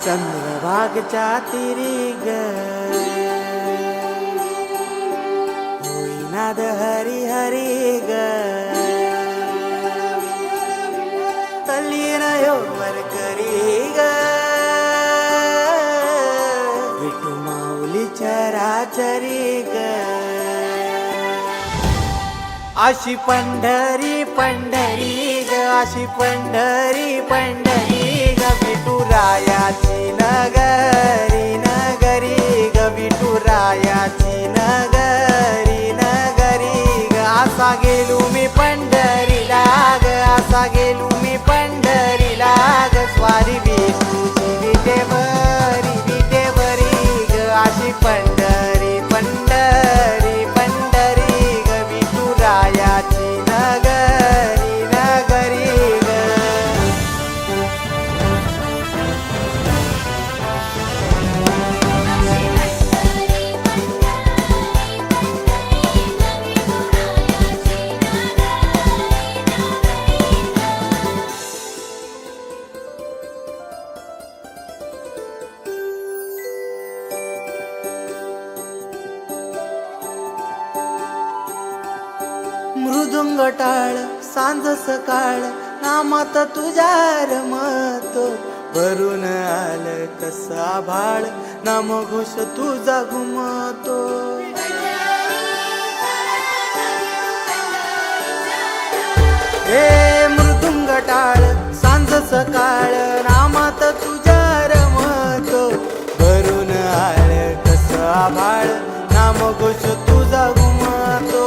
चंद्रभागच्या तिरी ग होईनाद हरी हरी ग तल्लीन वर करी ग विठू माऊली चराचरी ग अशी पंढरी पंढरी ग अशी पंढरी पंढरी ग विठुरायाची नगरी नगरी ग विठुरायाची नगरी नगरी ग असा गेलो मी पंढरीला ग असा गेलो मी पंढरीला ग स्वारी विठूची विटेवरी ग अशी पंढरी पंढरी पंढरी ग विठुरायाची नगरी नगरी ग मृदुंग टाळ सांज सकाळ नामात तुझ्या रमतो भरून आलं कसा भाळ नामघोष तुझा घुमतो हे मृदुंग टाळ सांज सकाळ नामात तुझ्या रमतो भरून आलं कसा भाळ नामघोष तुझा घुमतो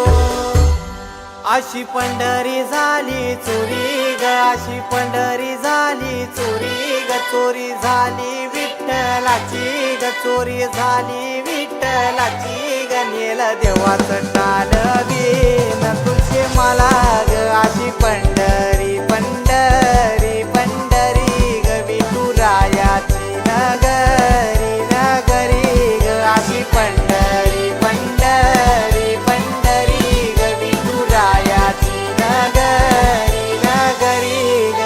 अशी पंढरी झाली चोरी ग अशी पंढरी झाली चोरी ग चोरी झाली विठ्ठलाची ग चोरी झाली विठ्ठलाची ग नेल देवाचं टाळ बिन तुझे मला ग अशी पंढरी पंढरी पंढरी ग विठुरायाची नगरी नगरी ग अशी पंढरी पंढरी पंढरी ग विठुरायाची नगरी नगरी ग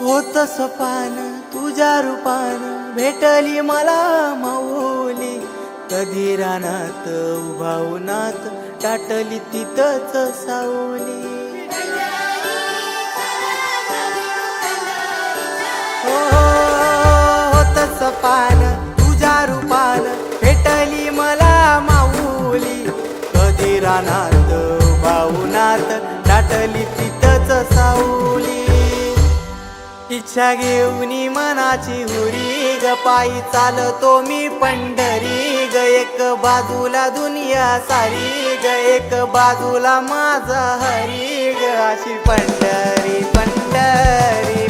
होत सपान तुझ्या रूपान भेटली मला माऊली कधी रानात उभावनात टाटली तिथंच सावली होत सपान तुझ्या रूपान भेटली मला माऊली कधी रानात उभावनात टाटली तिथंच सावली इच्छा घेऊन मनाची हुरी ग पायी चालतो मी पंढरी ग एक बाजूला दुनिया सारी ग एक बाजूला माझा हरी ग अशी पंढरी पंढरी